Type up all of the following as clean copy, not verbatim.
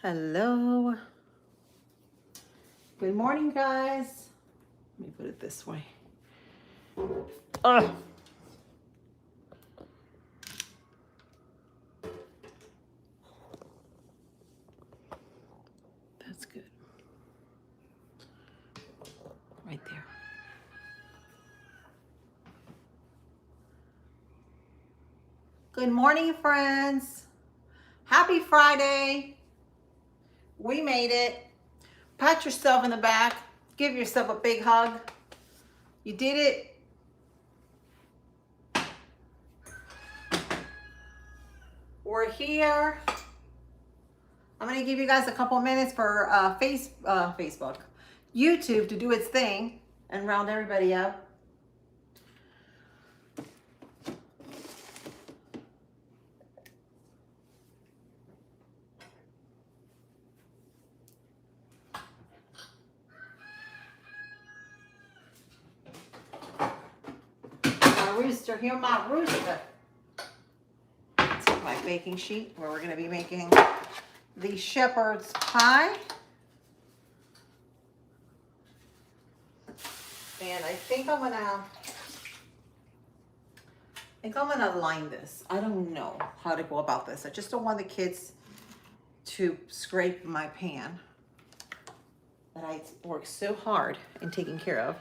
Hello. Good morning, guys. Let me put it this way. Ugh. That's good. Right there. Good morning, friends. Happy Friday. We made it. Pat yourself in the back. Give yourself a big hug. You did it. We're here. I'm going to give you guys a couple minutes for Facebook, YouTube to do its thing and round everybody up. My rooster, hear my rooster. Take my baking sheet where we're going to be making the shepherd's pie. And I think I'm gonna line this. I don't know how to go about this. I just don't want the kids to scrape my pan that I work so hard in taking care of.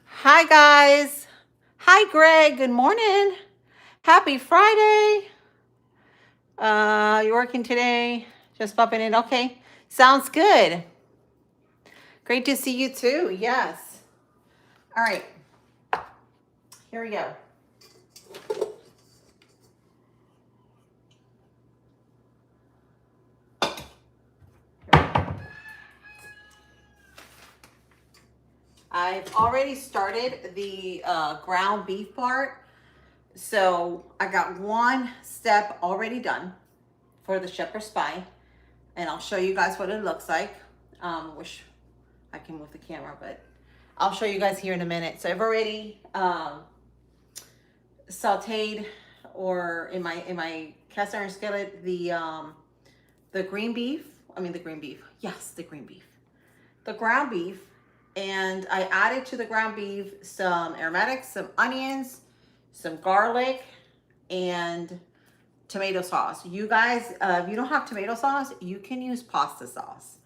Hi guys. Hi Greg. Good morning. Happy Friday. You working today? Just popping in. Okay. Sounds good. Great to see you too. Yes. All right. Here we go. I've already started the ground beef part. So I got one step already done for the shepherd's pie. And I'll show you guys what it looks like. Wish I can move the camera, but I'll show you guys here in a minute. So I've already sauteed, or in my cast iron skillet, the green beef. Yes, the green beef. The ground beef. And I added to the ground beef some aromatics, some onions, some garlic, and tomato sauce. You guys, if you don't have tomato sauce, you can use pasta sauce.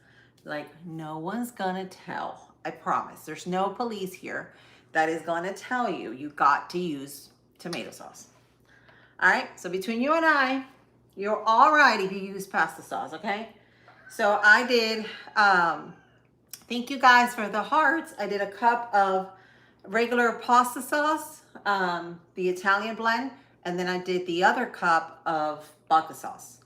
Like, no one's gonna tell. I promise. There's no police here that is gonna tell you you got to use tomato sauce. All right, so between you and I, you're all right if you use pasta sauce, okay? So I did, thank you guys for the hearts. I did a cup of regular pasta sauce, the Italian blend, and then I did the other cup of vodka sauce.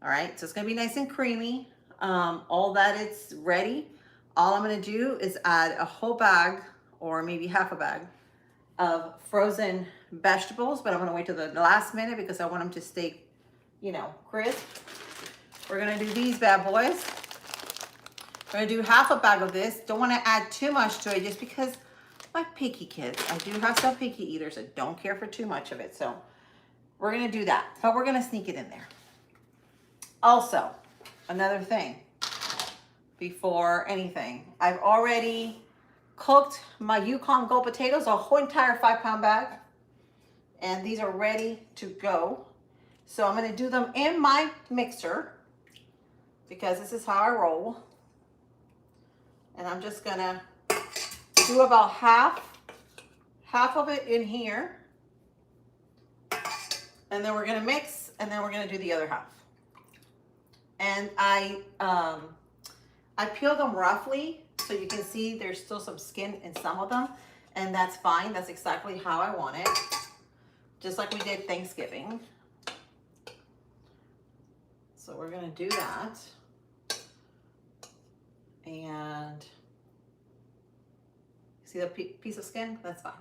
All right, so it's gonna be nice and creamy. All that it's ready. All I'm gonna do is add a whole bag, or maybe half a bag, of frozen vegetables, but I'm gonna wait till the last minute because I want them to stay, crisp. We're gonna do these bad boys. We're gonna do half a bag of this. Don't wanna add too much to it just because my picky kids, I do have some picky eaters that don't care for too much of it. So we're gonna do that, but we're gonna sneak it in there. Also, another thing, before anything, I've already cooked my Yukon Gold potatoes, a whole entire 5-pound bag, and these are ready to go. So I'm gonna do them in my mixer because this is how I roll. And I'm just gonna do about half of it in here. And then we're gonna mix, and then we're gonna do the other half. And I peel them roughly so you can see there's still some skin in some of them, and that's fine. That's exactly how I want it. Just like we did Thanksgiving. So we're gonna do that. And see the piece of skin? That's fine.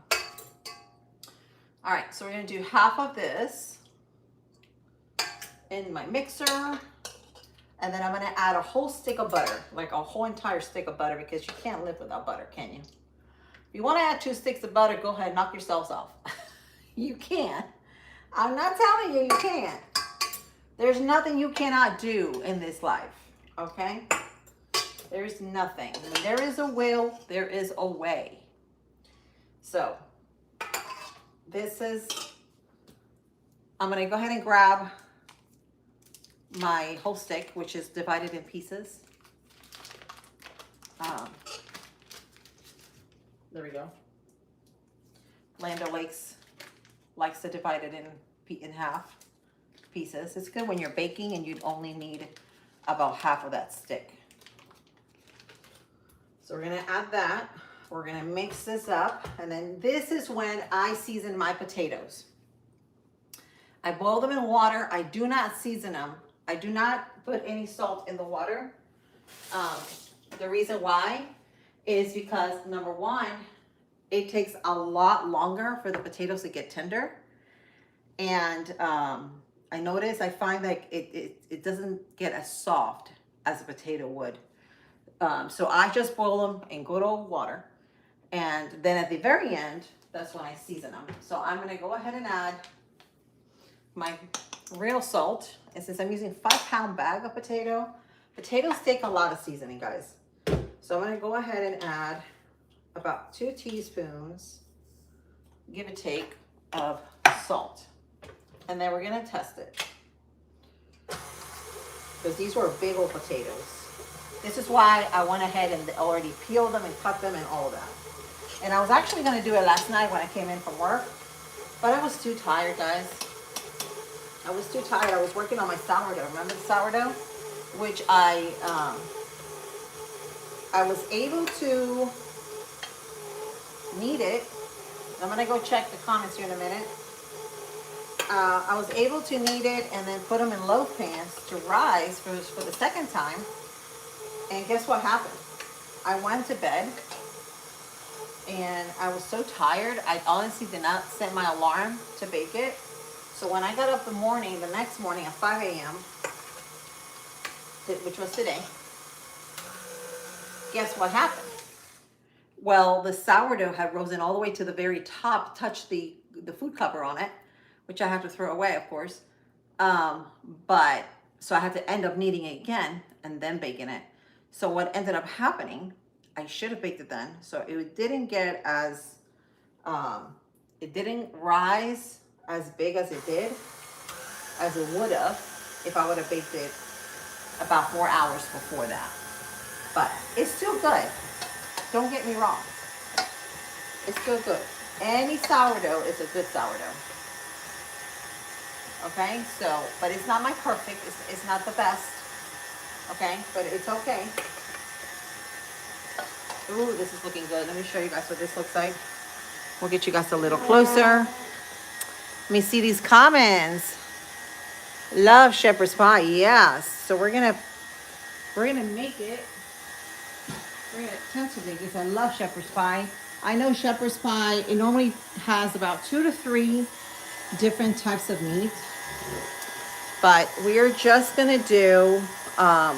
All right, so we're gonna do half of this in my mixer. And then I'm gonna add a whole stick of butter, like a whole entire stick of butter, because you can't live without butter, can you? If you wanna add 2 sticks of butter, go ahead, knock yourselves off. You can. I'm not telling you you can't. There's nothing you cannot do in this life, okay? There's nothing. When there is a will, there is a way. So this is, I'm gonna go ahead and grab my whole stick, which is divided in pieces. There we go. Land O'Lakes likes to divide it in half pieces. It's good when you're baking and you'd only need about half of that stick. So we're gonna add that. We're gonna mix this up, and then this is when I season my potatoes. I boil them in water. I do not season them. I do not put any salt in the water. The reason why is because, number one, it takes a lot longer for the potatoes to get tender. And I notice, I find like it doesn't get as soft as a potato would. So I just boil them in good old water. And then at the very end, that's when I season them. So I'm gonna go ahead and add my real salt. And since I'm using 5-pound bag of potatoes take a lot of seasoning, guys. So I'm gonna go ahead and add about 2 teaspoons, give or take, of salt. And then we're gonna test it. Because these were big old potatoes. This is why I went ahead and already peeled them and cut them and all of that. And I was actually gonna do it last night when I came in from work, but I was too tired, guys. I was too tired. I was working on my sourdough. Remember the sourdough? Which I was able to knead it. I'm gonna go check the comments here in a minute. I was able to knead it and then put them in loaf pans to rise for the second time. And guess what happened? I went to bed and I was so tired. I honestly did not set my alarm to bake it. So when I got up the next morning at 5 a.m., which was today, guess what happened? Well, the sourdough had risen all the way to the very top, touched the food cover on it, which I have to throw away, of course. But so I had to end up kneading it again and then baking it. So what ended up happening, I should have baked it then. So it didn't get as, it didn't rise as big as it did, as it would have if I would have baked it about 4 hours before that. But it's still good. Don't get me wrong. It's still good. Any sourdough is a good sourdough. Okay, so, but it's not my perfect. It's not the best. Okay, but it's okay. Ooh, this is looking good. Let me show you guys what this looks like. We'll get you guys a little closer. Let me see these comments. Love shepherd's pie, yes. So we're gonna make it. We're gonna attempt to make this. I love shepherd's pie. I know shepherd's pie, it normally has about 2 to 3 different types of meat. But we're just gonna do, let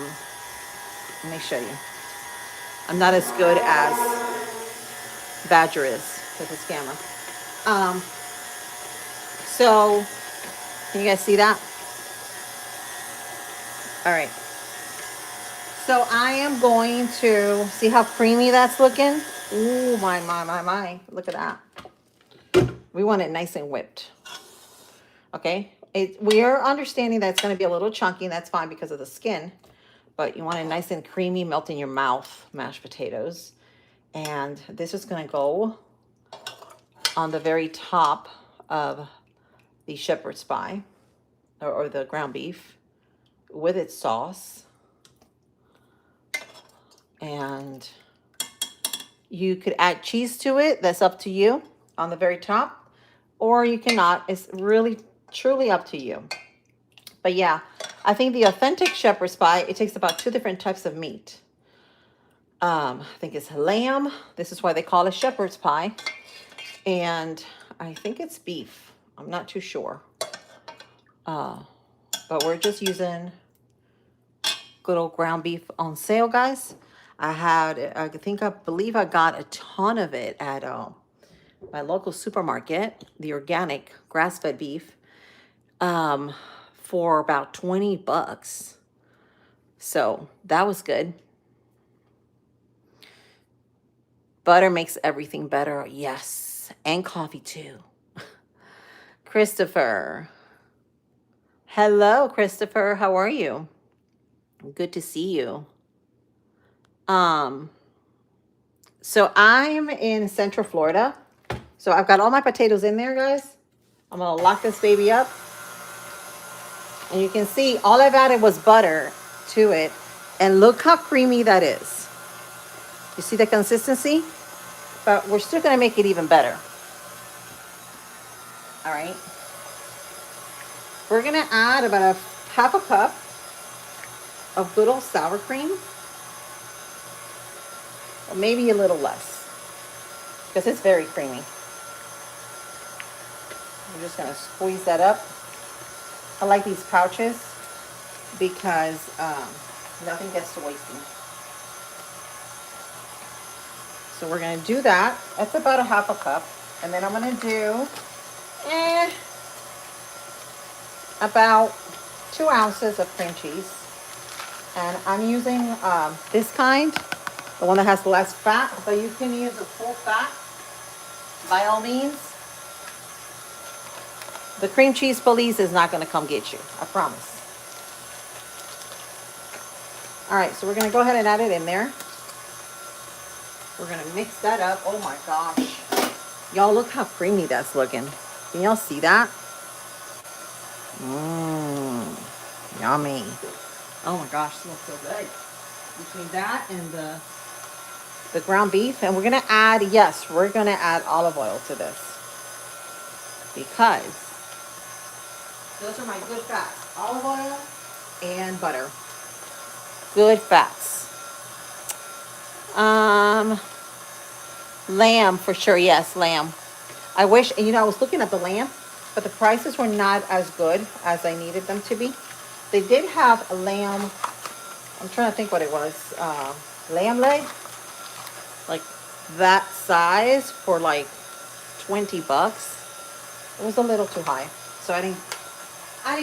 me show you. I'm not as good as Badger is with his camera. So, can you guys see that? All right. So I am going to, see how creamy that's looking? Ooh, my. Look at that. We want it nice and whipped. Okay. We are understanding that it's going to be a little chunky. That's fine because of the skin. But you want it nice and creamy, melt in your mouth, mashed potatoes. And this is going to go on the very top of the shepherd's pie or the ground beef with its sauce. And you could add cheese to it. That's up to you on the very top. Or you cannot. It's really, truly up to you. But yeah, I think the authentic shepherd's pie, it takes about 2 different types of meat. I think it's lamb. This is why they call it shepherd's pie. And I think it's beef. I'm not too sure. But we're just using good old ground beef on sale, guys. I believe I got a ton of it at my local supermarket, the organic grass-fed beef, for about 20 bucks. So that was good. Butter makes everything better. Yes. And coffee too. Christopher. Hello, Christopher. How are you? Good to see you. So I'm in Central Florida. So I've got all my potatoes in there, guys. I'm gonna lock this baby up. And you can see all I've added was butter to it. And look how creamy that is. You see the consistency? But we're still gonna make it even better. All right. We're gonna add about a half a cup of good old sour cream. Or maybe a little less. Because it's very creamy. We're just gonna squeeze that up. I like these pouches because nothing gets to wasting. So we're gonna do that. That's about a half a cup. And then I'm gonna do about 2 ounces of cream cheese. And I'm using this kind, the one that has less fat, but you can use a full fat by all means. The cream cheese police is not gonna come get you, I promise. All right, so we're gonna go ahead and add it in there. We're gonna mix that up. Oh my gosh. Y'all, look how creamy that's looking. Can y'all see that? Mmm, yummy. Oh my gosh, smells so good. Between that and the ground beef, and we're gonna add, yes, we're gonna add olive oil to this. Because those are my good fats. Olive oil and butter. Good fats. Lamb for sure. Yes, lamb. I wish, you know, I was looking at the lamb, but the prices were not as good as I needed them to be. They did have a lamb. I'm trying to think what it was. Lamb leg, like that size for like 20 bucks. It was a little too high, so I didn't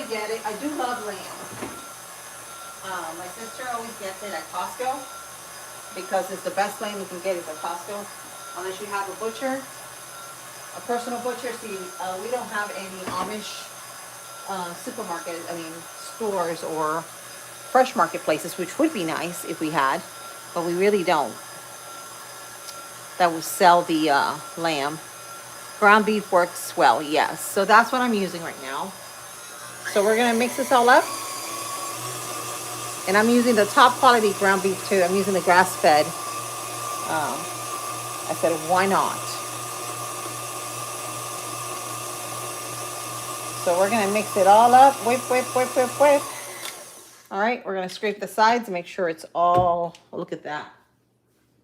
get it. I do love lamb. My sister always gets it at Costco because it's the best lamb you can get is at Costco, unless you have a butcher, a personal butcher. See, we don't have any Amish stores or fresh market places, which would be nice if we had, but we really don't. That will sell the lamb. Ground beef works well, yes. So that's what I'm using right now. So we're gonna mix this all up. And I'm using the top quality ground beef too. I'm using the grass-fed. I said, why not? So we're gonna mix it all up. Whip, whip, whip, whip, whip. All right, we're gonna scrape the sides, make sure it's all, look at that.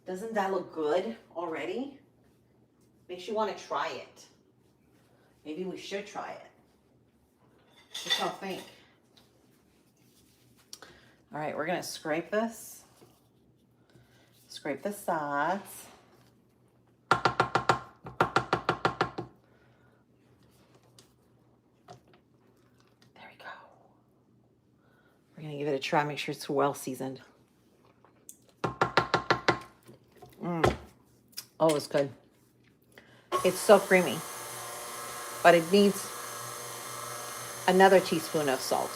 Doesn't that look good already? Makes you wanna try it. Maybe we should try it. What y'all think? All right, we're gonna scrape this. Scrape the sides. There we go. We're gonna give it a try, make sure it's well seasoned. Oh, it's good. It's so creamy, but it needs another teaspoon of salt.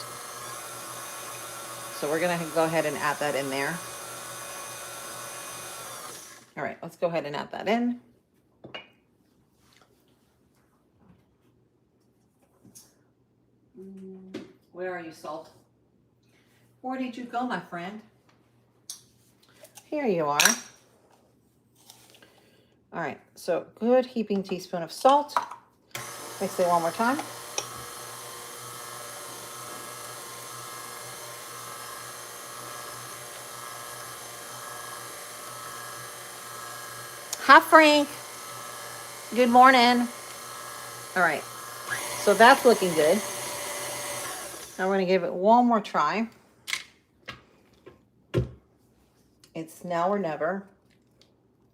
So we're gonna go ahead and add that in there. All right, let's go ahead and add that in. Where are you, salt? Where did you go, my friend? Here you are. All right, so good heaping teaspoon of salt. Mix it one more time. Hi, Frank. Good morning. All right, so that's looking good. Now we're gonna give it one more try. It's now or never.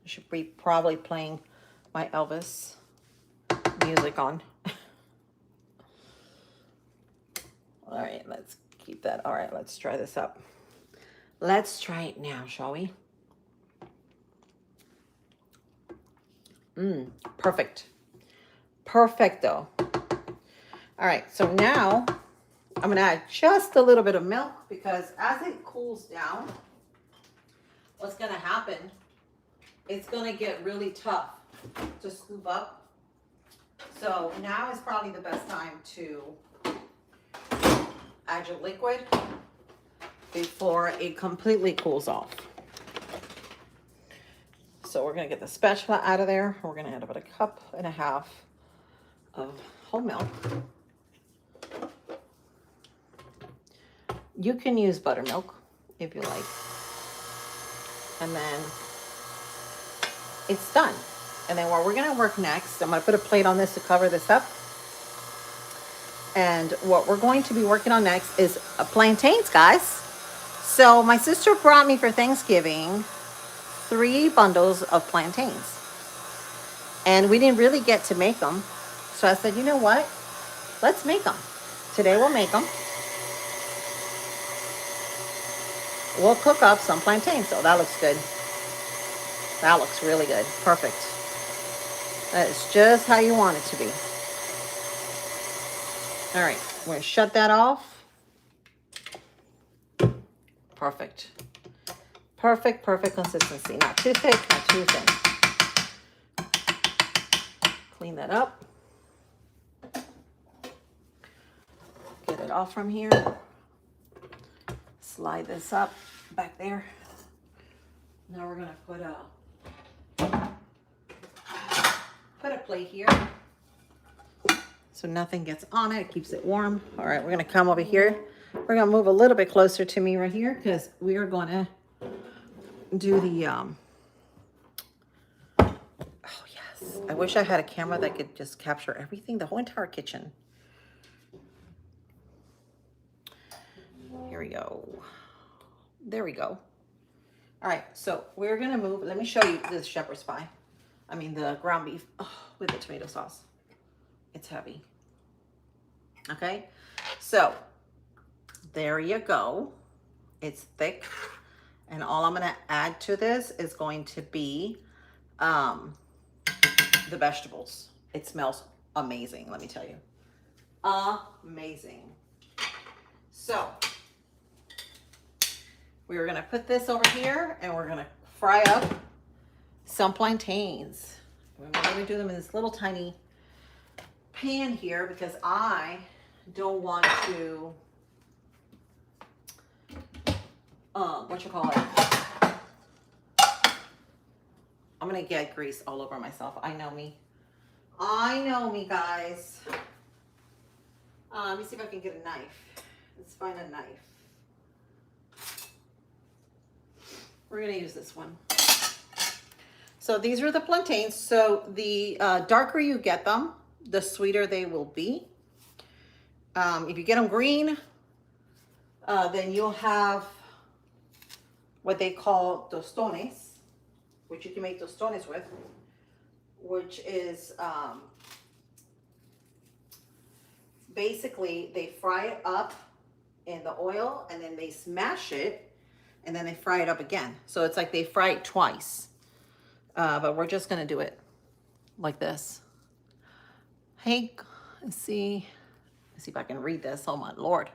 I should be probably playing my Elvis music on. All right, let's keep that. All right, let's try this up. Let's try it now, shall we? Perfect. Perfecto. All right, so now I'm gonna add just a little bit of milk because as it cools down, what's gonna happen, it's gonna get really tough to scoop up. So now is probably the best time to add your liquid before it completely cools off. So we're gonna get the spatula out of there. We're gonna add about 1.5 cups of whole milk. You can use buttermilk if you like. And then it's done. And then what we're gonna work next, I'm gonna put a plate on this to cover this up. And what we're going to be working on next is plantains, guys. So my sister brought me for Thanksgiving 3 bundles of plantains. And we didn't really get to make them. So I said, you know what? Let's make them. Today we'll make them. We'll cook up some plantains. So that looks good. That looks really good. Perfect. That is just how you want it to be. All right, we're gonna shut that off. Perfect. Perfect, perfect consistency. Not too thick, not too thin. Clean that up. Get it off from here. Slide this up back there. Now we're gonna put a plate here so nothing gets on it. It keeps it warm. All right, we're gonna come over here. We're gonna move a little bit closer to me right here because we are gonna do the oh yes, I wish I had a camera that could just capture everything, the whole entire kitchen. Here we go. There we go. All right, so we're gonna move. Let me show you this shepherd's pie. I mean the ground beef with the tomato sauce. It's heavy. Okay, so there you go. It's thick. And all I'm gonna add to this is going to be the vegetables. It smells amazing, let me tell you. Amazing. So we're gonna put this over here and we're gonna fry up some plantains. We're gonna do them in this little tiny pan here because I don't want to I'm gonna get grease all over myself. I know me. I know me, guys. Let me see if I can get a knife. Let's find a knife. We're gonna use this one. So these are the plantains. So the darker you get them, the sweeter they will be. If you get them green, then you'll have what they call tostones, which you can make tostones with, which is basically they fry it up in the oil and then they smash it and then they fry it up again. So it's like they fry it twice. But we're just gonna do it like this. Hey, let's see if I can read this. Oh my Lord.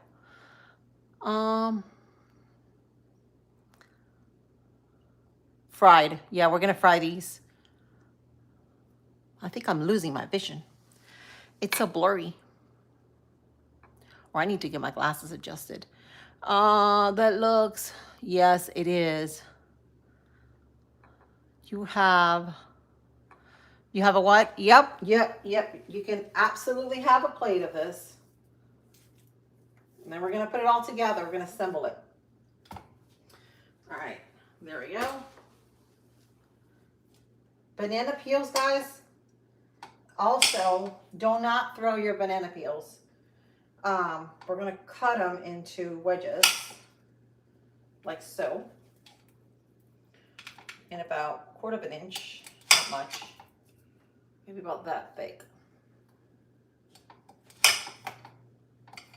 Fried. Yeah, we're gonna fry these. I think I'm losing my vision. It's so blurry. Or I need to get my glasses adjusted. That looks, yes, it is. You have a what? Yep. You can absolutely have a plate of this. And then we're gonna put it all together. We're gonna assemble it. All right, there we go. Banana peels, guys. Also, do not throw your banana peels. We're gonna cut them into wedges, like so, in about 1/4 of an inch, not much, maybe about that thick.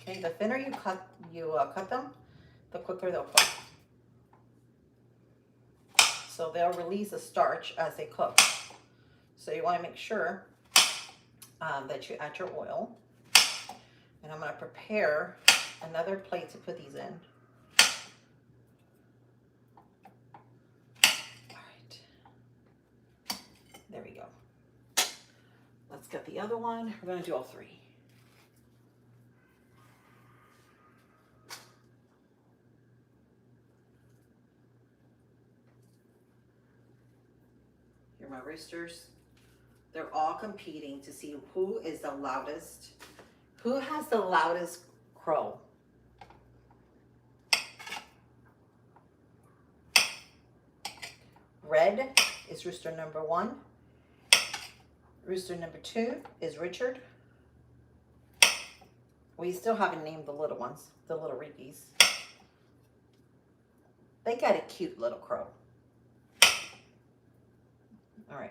Okay, the thinner you cut them, the quicker they'll cook. So they'll release the starch as they cook. So you want to make sure that you add your oil. And I'm going to prepare another plate to put these in. All right. There we go. Let's get the other one. We're going to do all three. Here are my roosters. They're all competing to see who is the loudest. Who has the loudest crow? Red is rooster number 1. Rooster number 2 is Richard. We still haven't named the little ones, the little Rickies. They got a cute little crow. All right.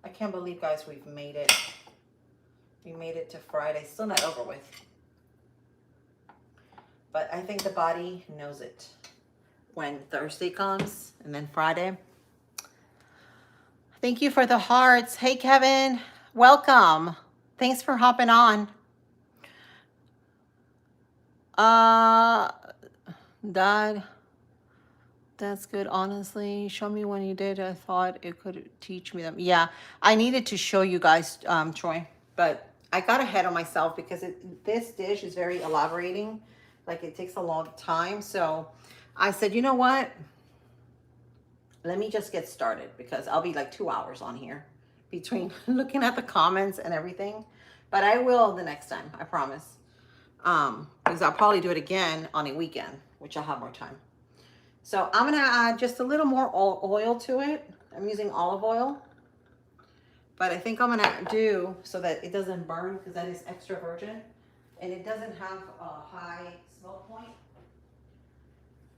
I can't believe, guys, we've made it. We made it to Friday. Still not over with. But I think the body knows it. When Thursday comes and then Friday. Thank you for the hearts. Hey, Kevin. Welcome. Thanks for hopping on. Dad, that's good. Honestly, show me when you did. I thought it could teach me them. Yeah, I needed to show you guys, Troy, but I got ahead of myself because this dish is very elaborating. Like, it takes a long time. So I said, you know what? Let me just get started because I'll be like 2 hours on here between looking at the comments and everything. But I will the next time, I promise. Because I'll probably do it again on a weekend, which I'll have more time. So I'm gonna add just a little more oil to it. I'm using olive oil. But I think I'm gonna do so that it doesn't burn because that is extra virgin. And it doesn't have a high smoke point.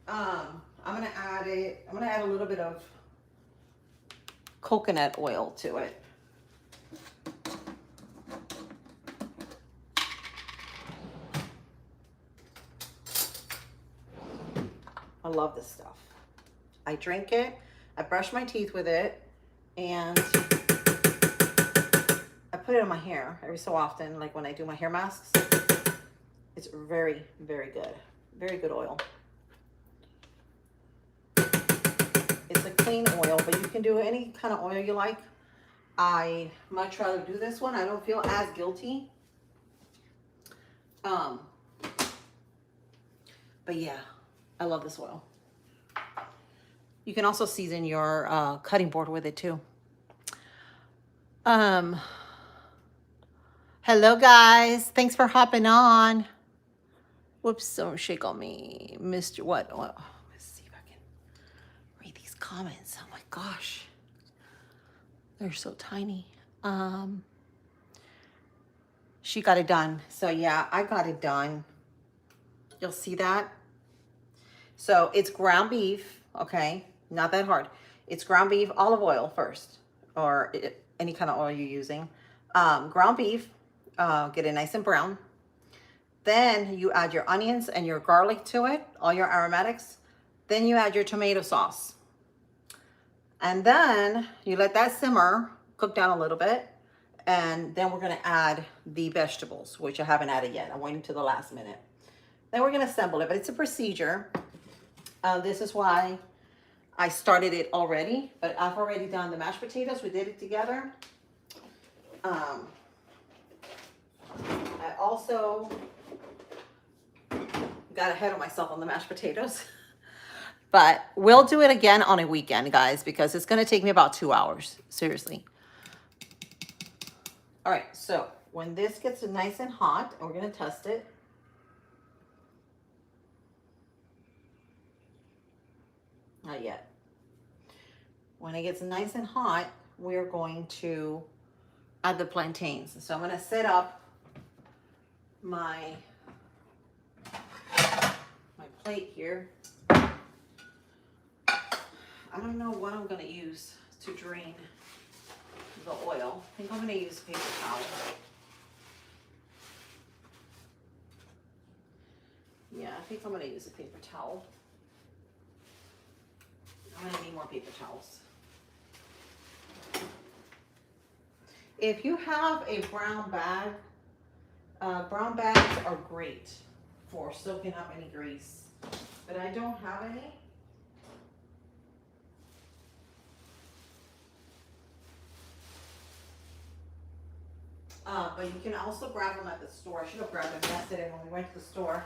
I'm gonna add a little bit of coconut oil to it. I love this stuff. I drink it, I brush my teeth with it, and I put it in my hair every so often, like when I do my hair masks. It's very, very good. Very good oil. It's a clean oil, but you can do any kind of oil you like. I much rather do this one. I don't feel as guilty. But yeah, I love this oil. You can also season your cutting board with it too. Hello guys, thanks for hopping on. Whoops, don't shake on me, Mr. What? Let's see if I can read these comments. Oh my gosh, they're so tiny. She got it done. So yeah, I got it done. You'll see that. So it's ground beef, okay? Not that hard. It's ground beef, olive oil first, or any kind of oil you're using. Ground beef, get it nice and brown. Then you add your onions and your garlic to it, all your aromatics. Then you add your tomato sauce. And then you let that simmer, cook down a little bit. And then we're gonna add the vegetables, which I haven't added yet. I'm waiting to the last minute. Then we're gonna assemble it, but it's a procedure. This is why I started it already, but I've already done the mashed potatoes. We did it together. I also got ahead of myself on the mashed potatoes, but we'll do it again on a weekend, guys, because it's gonna take me about 2 hours, seriously. All right, so when this gets nice and hot, and we're gonna test it. Not yet. When it gets nice and hot, we're going to add the plantains. So I'm gonna set up my plate here. I don't know what I'm gonna use to drain the oil. I think I'm gonna use paper towel. think I'm gonna use a paper towel. I'm gonna need more paper towels. If you have a brown bag, brown bags are great for soaking up any grease, but I don't have any. But you can also grab them at the store. I should have grabbed them yesterday when we went to the store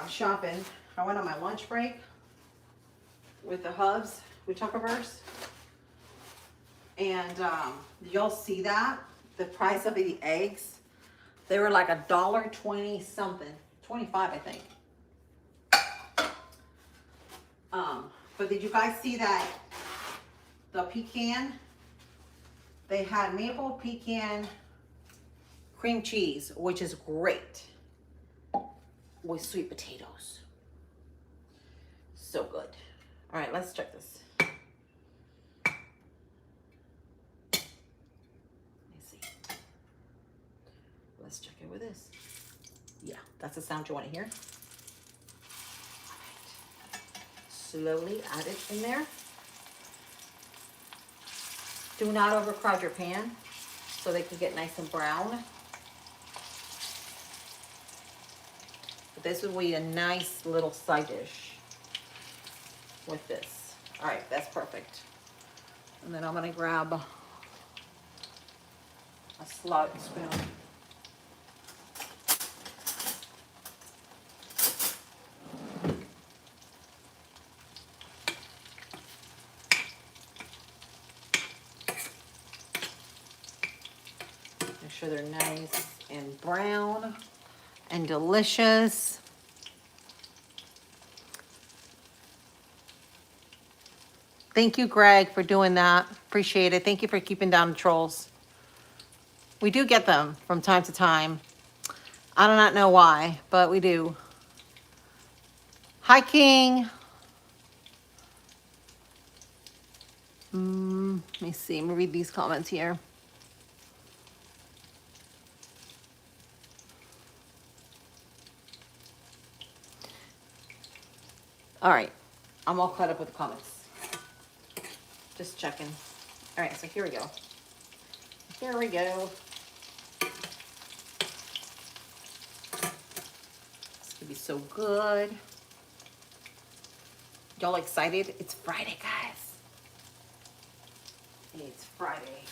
shopping. I went on my lunch break with the hubs, with Tuckerverse. And you'll see that, the price of the eggs, they were like $1.20 something, 25 I think. But did you guys see that the pecan, they had maple pecan cream cheese, which is great with sweet potatoes. So good. All right, let's check this. Let me see. Let's check it with this. Yeah, that's the sound you want to hear. All right. Slowly add it in there. Do not overcrowd your pan so they can get nice and brown. But this will be a nice little side dish with this. All right, that's perfect. And then I'm gonna grab a slot spoon. Make sure they're nice and brown and delicious. Thank you, Greg, for doing that. Appreciate it. Thank you for keeping down the trolls. We do get them from time to time. I do not know why, but we do. Hi, King. Let me see. Let me read these comments here. All right. I'm all caught up with the comments. Just checking. All right, so here we go. Here we go. This could be so good. Y'all excited? It's Friday, guys. It's Friday.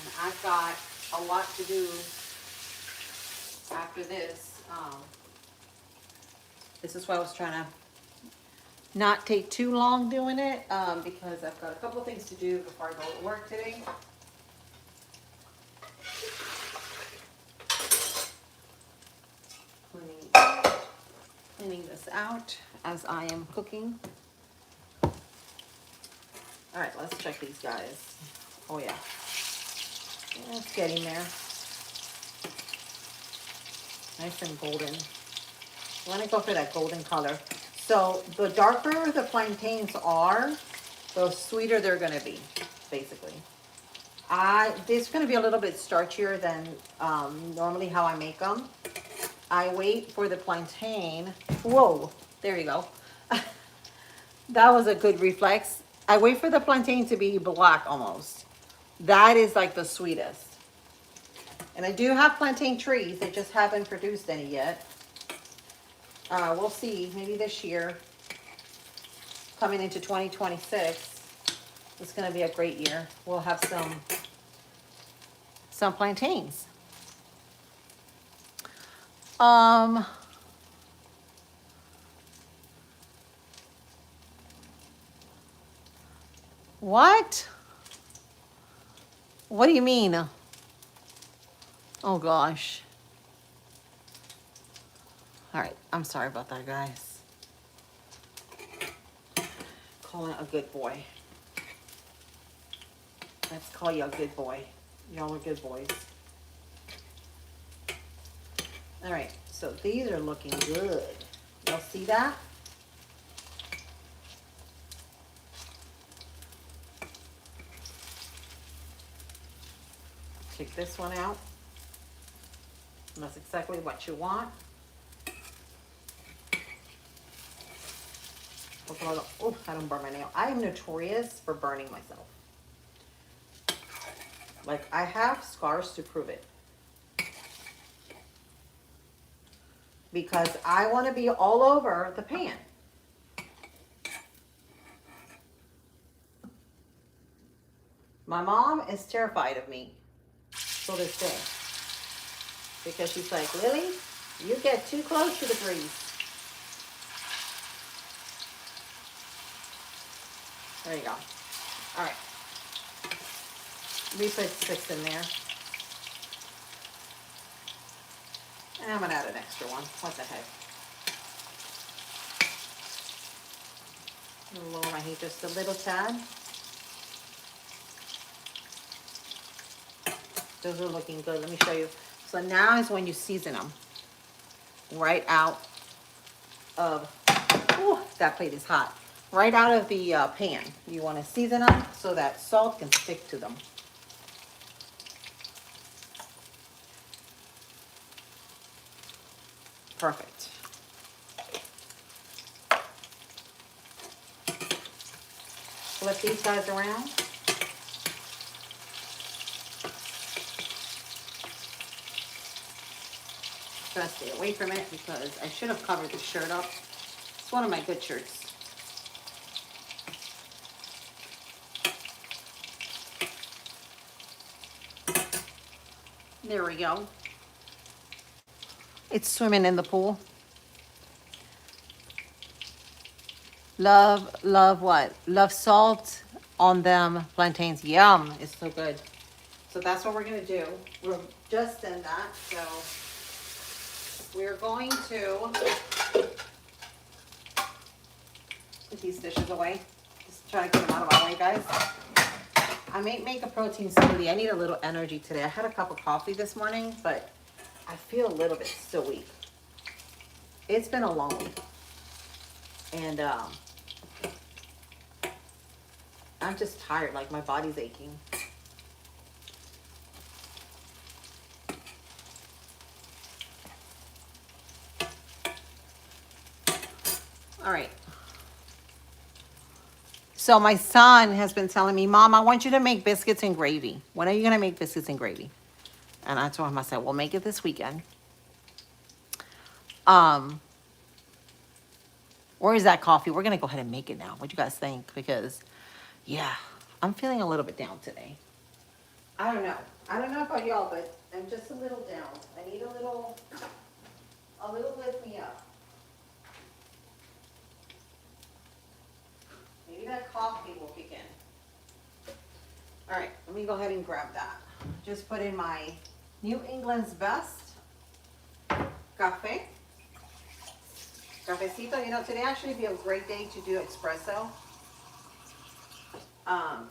And I've got a lot to do after this. This is why I was trying to not take too long doing it, because I've got a couple of things to do before I go to work today. Cleaning this out as I am cooking. All right, let's check these guys. Oh yeah, it's getting there. Nice and golden. I want to go for that golden color. So the darker the plantains are, the sweeter they're going to be, basically. This is going to be a little bit starchier than normally how I make them. I wait for the plantain. Whoa, there you go. That was a good reflex. I wait for the plantain to be black almost. That is like the sweetest. And I do have plantain trees. They just haven't produced any yet. We'll see, maybe this year, coming into 2026, it's going to be a great year. We'll have some plantains. What? What do you mean? Oh gosh. All right, I'm sorry about that, guys. Calling a good boy. Let's call you a good boy. Y'all are good boys. All right, so these are looking good. Y'all see that? Take this one out. And that's exactly what you want. Oh, I don't burn my nail. I am notorious for burning myself. Like, I have scars to prove it. Because I want to be all over the pan. My mom is terrified of me till this day. Because she's like, Lily, you get too close to the grease. There you go. All right. We put 6 in there. And I'm going to add an extra one. What the heck? I'm going to lower my heat just a little tad. Those are looking good. Let me show you. So now is when you season them. Right out of, ooh, that plate is hot. Right out of the pan. You want to season them so that salt can stick to them. Perfect. Flip these guys around. Try to stay away from it because I should have covered the shirt up. It's one of my good shirts. There we go. It's swimming in the pool. Love what? Love salt on them plantains. Yum. It's so good. So that's what we're going to do. We're just in that. So we're going to put these dishes away. Just try to get them out of my way, guys. I may make a protein smoothie. I need a little energy today. I had a cup of coffee this morning, but I feel a little bit still weak. It's been a long week. And I'm just tired, like my body's aching. All right. So my son has been telling me, Mom, I want you to make biscuits and gravy. When are you going to make biscuits and gravy? And I told him, I said, we'll make it this weekend. Where is that coffee? We're going to go ahead and make it now. What do you guys think? Because, yeah, I'm feeling a little bit down today. I don't know. I don't know about y'all, but I'm just a little down. I need a little lift me up. Maybe that coffee will kick in. All right, let me go ahead and grab that. Just put in my New England's Best cafe. Cafecito. You know, today actually would be a great day to do espresso.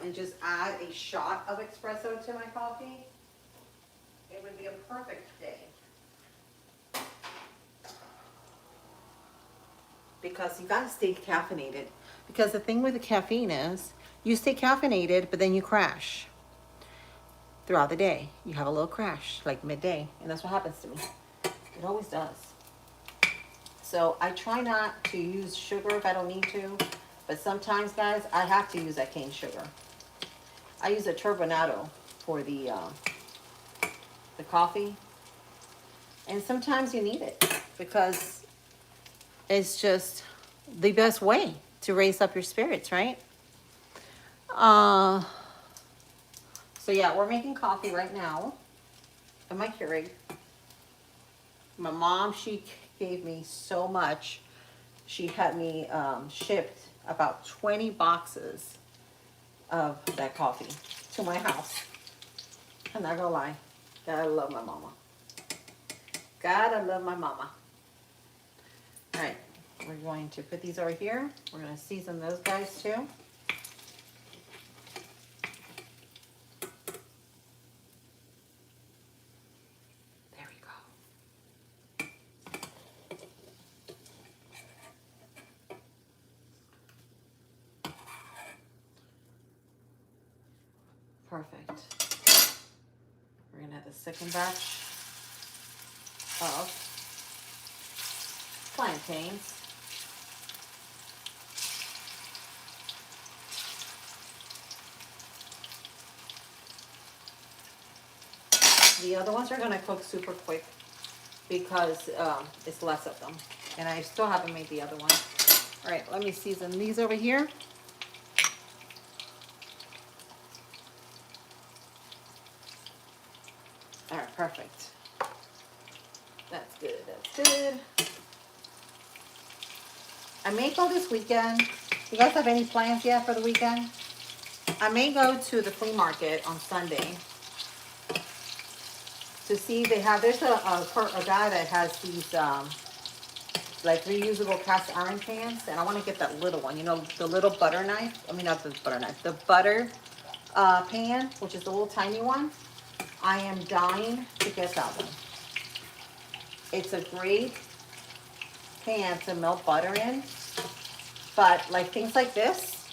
And just add a shot of espresso to my coffee. It would be a perfect day. Because you gotta stay caffeinated. Because the thing with the caffeine is, you stay caffeinated, but then you crash. Throughout the day, you have a little crash, like midday. And that's what happens to me. It always does. So I try not to use sugar if I don't need to. But sometimes, guys, I have to use that cane sugar. I use a turbinado for the coffee. And sometimes you need it because it's just the best way to raise up your spirits, right? So yeah, we're making coffee right now in my Keurig. My mom, she gave me so much. She had me shipped about 20 boxes of that coffee to my house. I'm not gonna lie, gotta love my mama. Gotta love my mama. All right, we're going to put these over here. We're gonna season those guys too. There we go. Perfect. We're gonna have the second batch of plantains. The other ones are gonna cook super quick because it's less of them. And I still haven't made the other one. All right, let me season these over here. All right, perfect. That's good, that's good. I may go this weekend. You guys have any plans yet for the weekend? I may go to the flea market on Sunday to see if they have, there's a guy that has these like reusable cast iron pans, and I want to get that little one, you know, the little butter knife. I mean, not the butter knife, the butter pan, which is the little tiny one. I am dying to get that one. It's a great pan to melt butter in, but like things like this,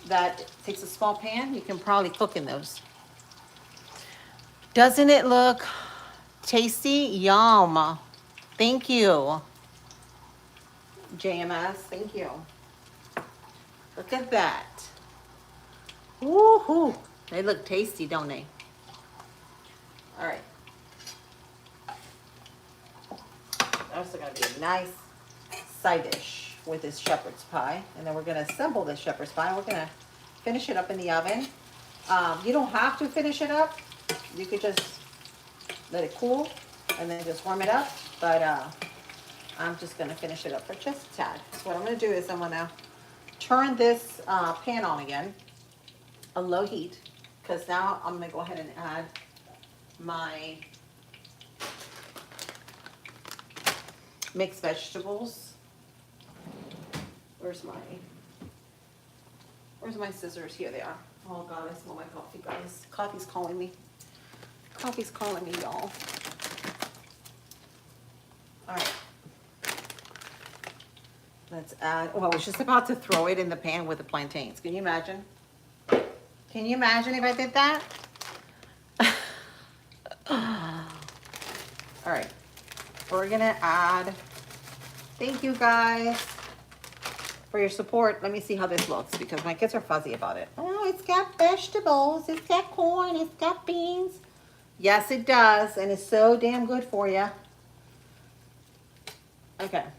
that takes a small pan, you can probably cook in those. Doesn't it look tasty? Yum. Thank you. JMS, thank you. Look at that. Woohoo. They look tasty, don't they? All right. Also gonna be a nice side dish with this shepherd's pie. And then we're gonna assemble this shepherd's pie. We're gonna finish it up in the oven. You don't have to finish it up. You could just let it cool and then just warm it up. But I'm just gonna finish it up for just a tad. So what I'm gonna do is I'm gonna turn this pan on again, a low heat, because now I'm gonna go ahead and add my mixed vegetables. Where's my scissors? Here they are. Oh God, I smell my coffee, guys. Coffee's calling me. Coffee's calling me, y'all. All right. Let's add, oh, I was just about to throw it in the pan with the plantains. Can you imagine? Can you imagine if I did that? All right. We're gonna add, thank you guys for your support. Let me see how this looks because my kids are fuzzy about it. Oh, it's got vegetables, it's got corn, it's got beans. Yes, it does, and it's so damn good for you. Okay. I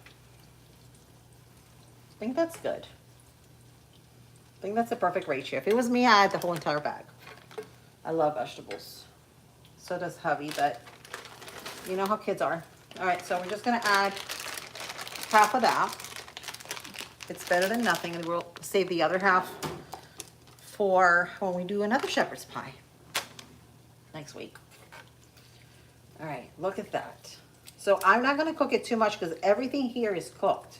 think that's good. I think that's a perfect ratio. If it was me, I'd add the whole entire bag. I love vegetables. So does hubby, but you know how kids are. All right, so we're just gonna add half of that. It's better than nothing, and we'll save the other half for when we do another shepherd's pie next week. All right, look at that. So I'm not gonna cook it too much because everything here is cooked.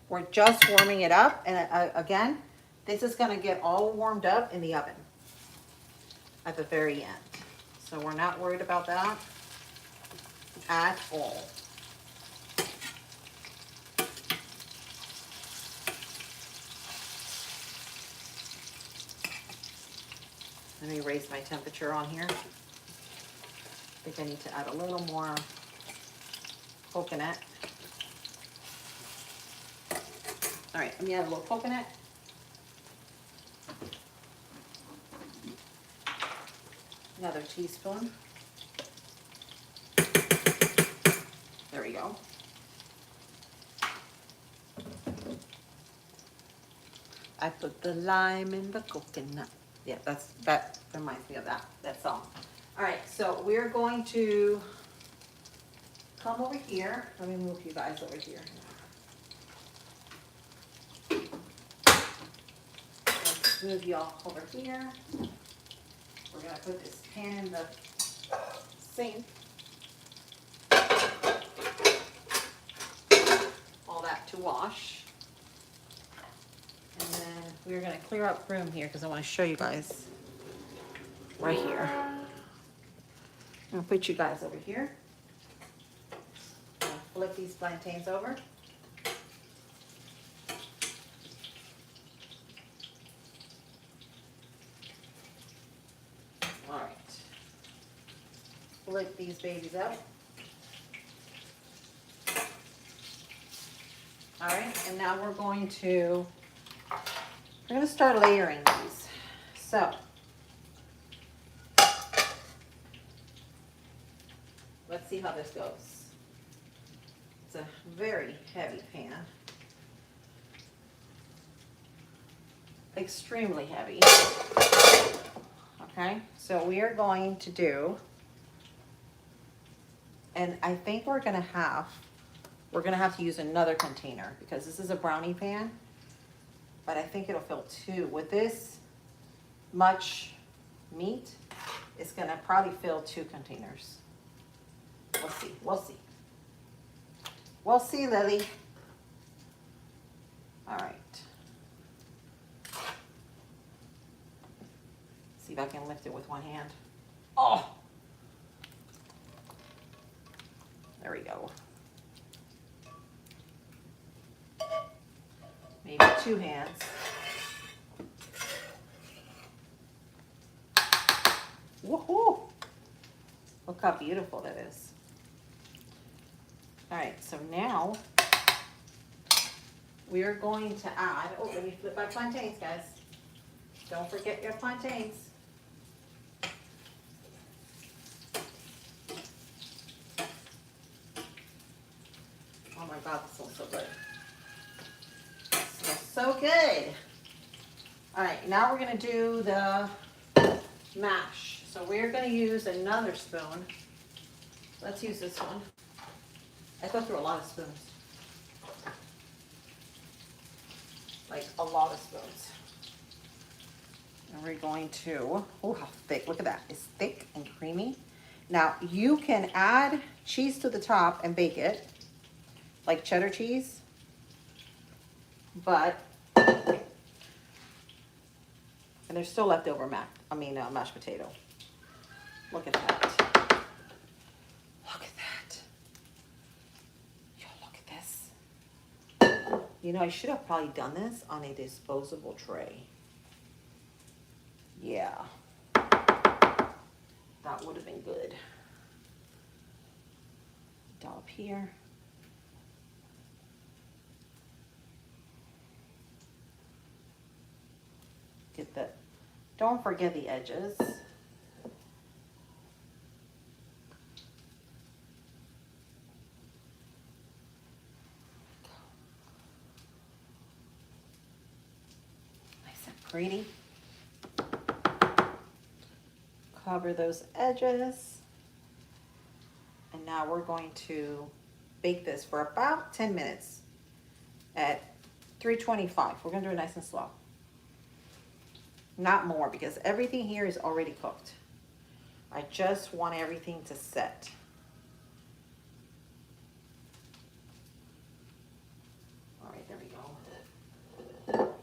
We're just warming it up, and again, this is gonna get all warmed up in the oven at the very end. So we're not worried about that at all. Let me raise my temperature on here. I think I need to add a little more coconut. All right, let me add a little coconut. Another teaspoon. There we go. I put the lime in the coconut. Yeah, that reminds me of that song. All right, so we're going to come over here. Let me move you guys over here. Let's move y'all over here. We're gonna put this pan in the sink. All that to wash. And then we're gonna clear up room here because I want to show you guys right here. I'm gonna put you guys over here. I'm gonna flip these plantains over. All right. Flip these babies up. All right, and now we're going to start layering these. So Let's see how this goes. It's a very heavy pan. Extremely heavy. Okay, so we are going to do, and I think we're gonna have to use another container because this is a brownie pan, but I think it'll fill two. With this much meat, it's gonna probably fill two containers. We'll see, we'll see. We'll see, Lily. All right. See if I can lift it with one hand. Oh! There we go. Maybe two hands. Woohoo! Look how beautiful that is. All right, so now we are going to add, oh, let me flip my plantains, guys. Don't forget your plantains. Oh my God, this smells so good. It smells so good. All right, now we're gonna do the mash. So we're gonna use another spoon. Let's use this one. I go through a lot of spoons. Like a lot of spoons. And we're going to, oh, how thick, look at that. It's thick and creamy. Now you can add cheese to the top and bake it, like cheddar cheese, but, and there's still leftover mashed potato. Look at that. Look at that. Yo, look at this. You know, I should have probably done this on a disposable tray. Yeah. That would have been good. Dollop here. Get the, don't forget the edges. Nice and pretty. Cover those edges. And now we're going to bake this for about 10 minutes at 325. We're gonna do it nice and slow. Not more, because everything here is already cooked. I just want everything to set. All right, there we go.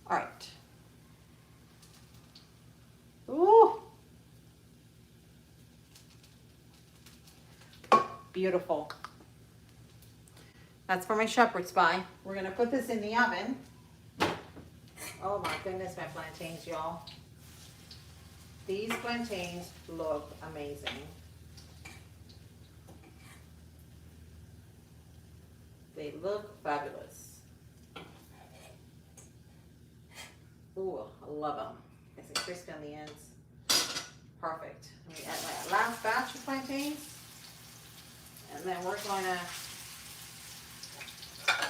All right. Ooh. Beautiful. That's for my shepherd's pie. We're gonna put this in the oven. Oh my goodness, my plantains, y'all. These plantains look amazing. They look fabulous. Ooh, I love them. Nice and crispy on the ends. Perfect. Let me add my last batch of plantains. And then we're gonna,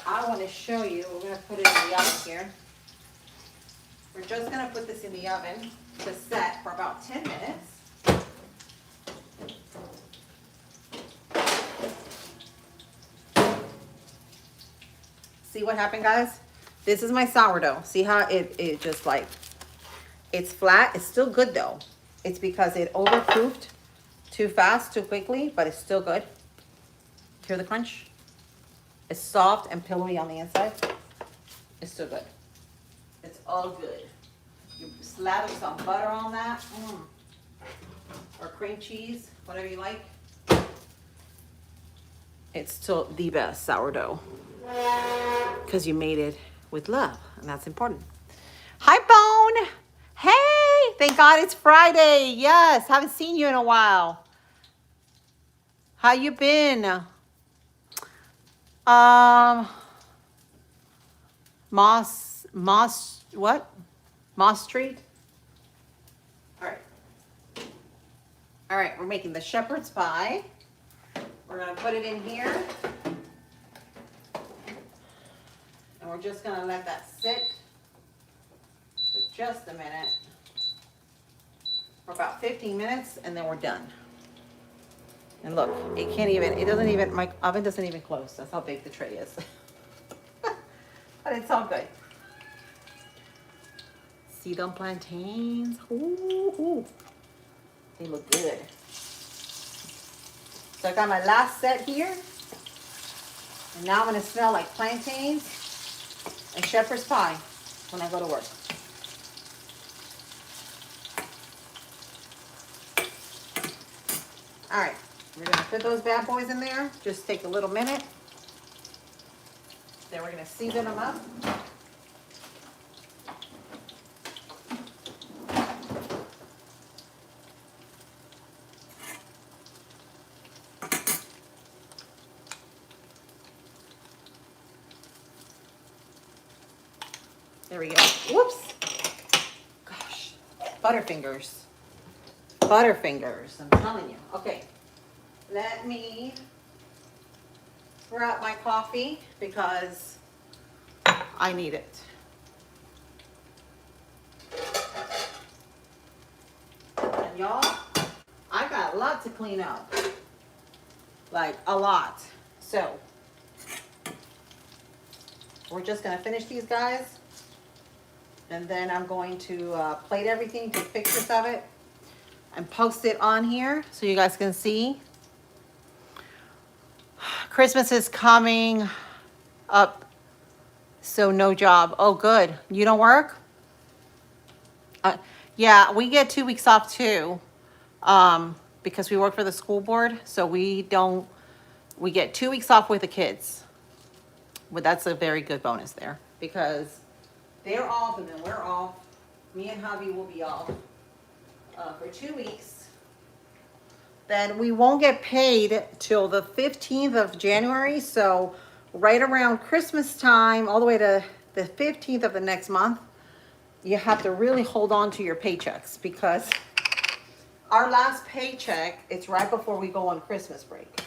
I want to show you, we're going to put it in the oven here. We're just going to put this in the oven to set for about 10 minutes. See what happened, guys? This is my sourdough. See how it just like, it's flat. It's still good though. It's because it overproofed too fast, too quickly, but it's still good. Hear the crunch? It's soft and pillowy on the inside. It's still good. It's all good. You slather some butter on that. Or cream cheese, whatever you like. It's still the best sourdough. Because you made it with love, and that's important. Hi, Bone. Hey, thank God it's Friday. Yes, haven't seen you in a while. How you been? Moss Street. All right. All right, we're making the shepherd's pie. We're gonna put it in here. And we're just gonna let that sit for just a minute. For about 15 minutes, and then we're done. And look, it can't even, it doesn't even, my oven doesn't even close. That's how big the tray is. But it's all good. See them plantains? Ooh, ooh. They look good. So I got my last set here. And now I'm gonna smell like plantains and shepherd's pie when I go to work. All right, we're gonna put those bad boys in there. Just take a little minute. Then we're gonna season them up. There we go. Whoops. Gosh, Butterfingers. Butterfingers, I'm telling you. Okay, let me pour out my coffee because I need it. And y'all, I got a lot to clean up. Like a lot. So, we're just gonna finish these guys. And then I'm going to plate everything, take pictures of it, and post it on here so you guys can see. Christmas is coming up, so no job. Oh, good. You don't work? Yeah, we get 2 weeks off too, because we work for the school board. So we get 2 weeks off with the kids. Well, that's a very good bonus there because they're off and then we're off. Me and hubby will be off for 2 weeks. Then we won't get paid till the 15th of January. So right around Christmas time, all the way to the 15th of the next month, you have to really hold on to your paychecks because our last paycheck, it's right before we go on Christmas break.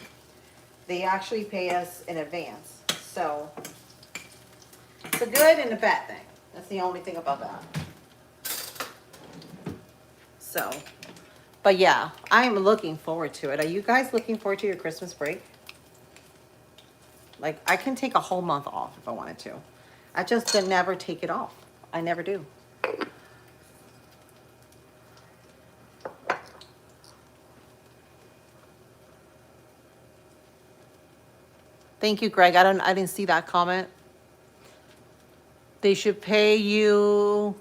They actually pay us in advance. So it's a good and a bad thing. That's the only thing about that. So, but yeah, I am looking forward to it. Are you guys looking forward to your Christmas break? Like, I can take a whole month off if I wanted to. I just never take it off. I never do. Thank you, Greg. I didn't see that comment. They should pay you.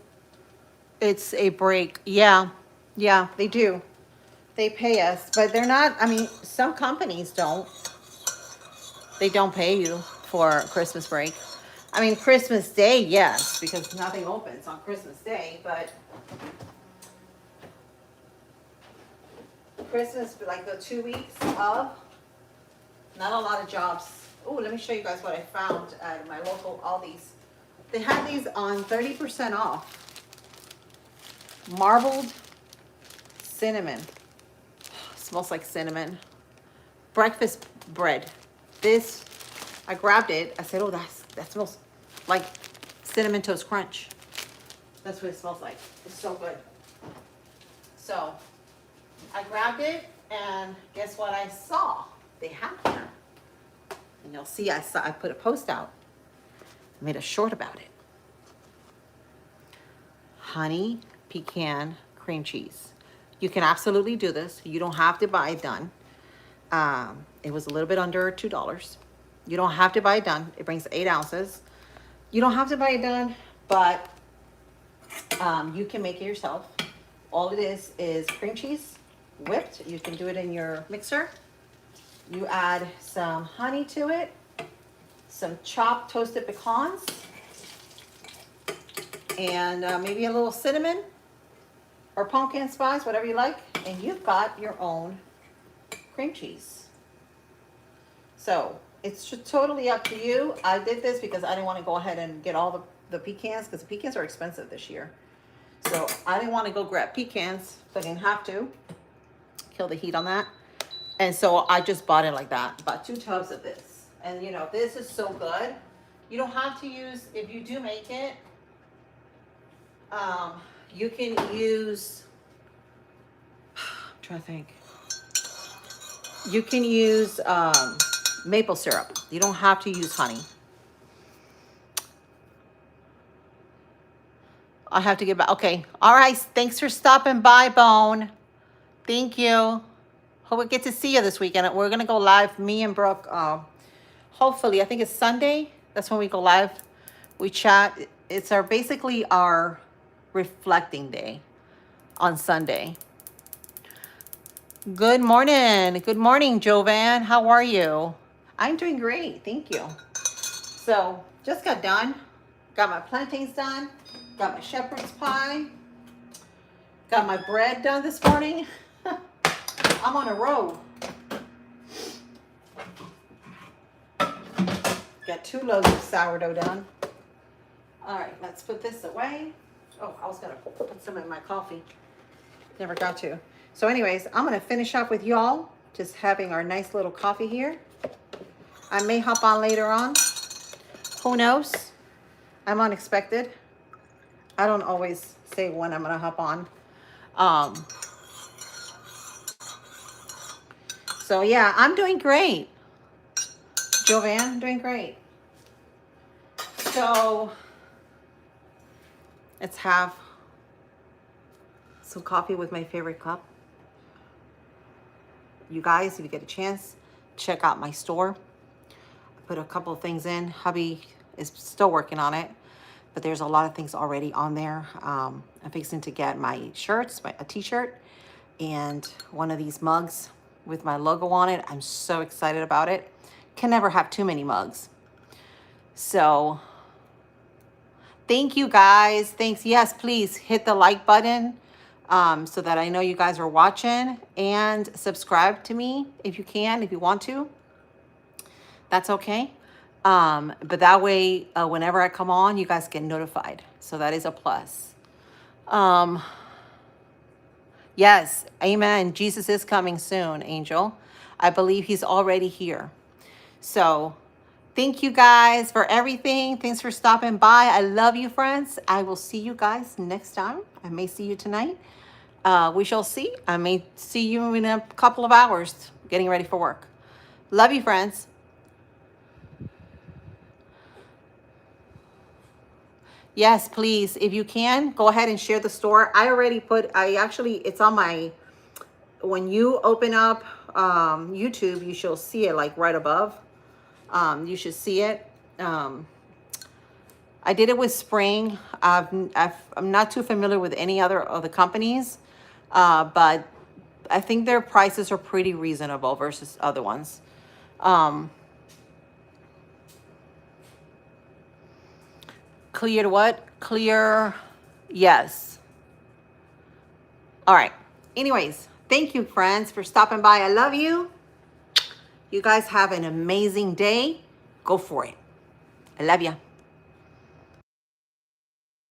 It's a break. Yeah, they do. They pay us, but they're not, I mean, some companies don't. They don't pay you for Christmas break. I mean, Christmas Day, yes, because nothing opens on Christmas Day, but Christmas, like the 2 weeks of, not a lot of jobs. Oh, let me show you guys what I found at my local Aldi's. They had these on 30% off. Marbled cinnamon. Smells like cinnamon. Breakfast bread. This, I grabbed it. I said, oh, that smells like Cinnamon Toast Crunch. That's what it smells like. It's so good. So, I grabbed it, and guess what I saw? They have here. And you'll see, I put a post out. I made a short about it. Honey pecan cream cheese. You can absolutely do this. You don't have to buy it done. It was a little bit under $2. You don't have to buy it done. It brings 8 ounces. You don't have to buy it done, but you can make it yourself. All it is cream cheese, whipped. You can do it in your mixer. You add some honey to it, some chopped toasted pecans, and maybe a little cinnamon or pumpkin spice, whatever you like, and you've got your own cream cheese. So it's just totally up to you. I did this because I didn't want to go ahead and get all the pecans because the pecans are expensive this year. So I didn't want to go grab pecans, but I didn't have to kill the heat on that. And so I just bought it like that. Bought 2 tubs of this. And you know, this is so good. You don't have to use, if you do make it, you can use, I'm trying to think. You can use maple syrup. You don't have to use honey. I have to get back. Okay. All right. Thanks for stopping by, Bone. Thank you. Hope we get to see you this weekend. We're going to go live, me and Brooke. Hopefully, I think it's Sunday. That's when we go live. We chat. It's basically our reflecting day on Sunday. Good morning. Good morning, Jovan. How are you? I'm doing great. Thank you. So, just got done. Got my plantains done. Got my shepherd's pie. Got my bread done this morning. I'm on a roll. Got 2 loaves of sourdough done. All right, let's put this away. Oh, I was going to put some in my coffee. Never got to. So anyways, I'm going to finish up with y'all. Just having our nice little coffee here. I may hop on later on. Who knows? I'm unexpected. I don't always say when I'm going to hop on. So yeah, I'm doing great. Jovan, doing great. So let's have some coffee with my favorite cup. You guys, if you get a chance, check out my store. I put a couple of things in. Hubby is still working on it, but there's a lot of things already on there. I'm fixing to get my shirts, a t-shirt, and one of these mugs with my logo on it. I'm so excited about it. Can never have too many mugs. So thank you guys. Thanks. Yes, please hit the like button so that I know you guys are watching, and subscribe to me if you can, if you want to. That's okay. But that way, whenever I come on, you guys get notified. So that is a plus. Yes, amen. Jesus is coming soon, Angel. I believe he's already here. So thank you guys for everything. Thanks for stopping by. I love you, friends. I will see you guys next time. I may see you tonight. We shall see. I may see you in a couple of hours getting ready for work. Love you, friends. Yes, please. If you can, go ahead and share the store. It's on my, when you open up YouTube, you shall see it like right above. You should see it. I did it with Spring. I'm not too familiar with any other of the companies, but I think their prices are pretty reasonable versus other ones. Clear to what? Clear. Yes. All right. Anyways, thank you, friends, for stopping by. I love you. You guys have an amazing day. Go for it. I love you.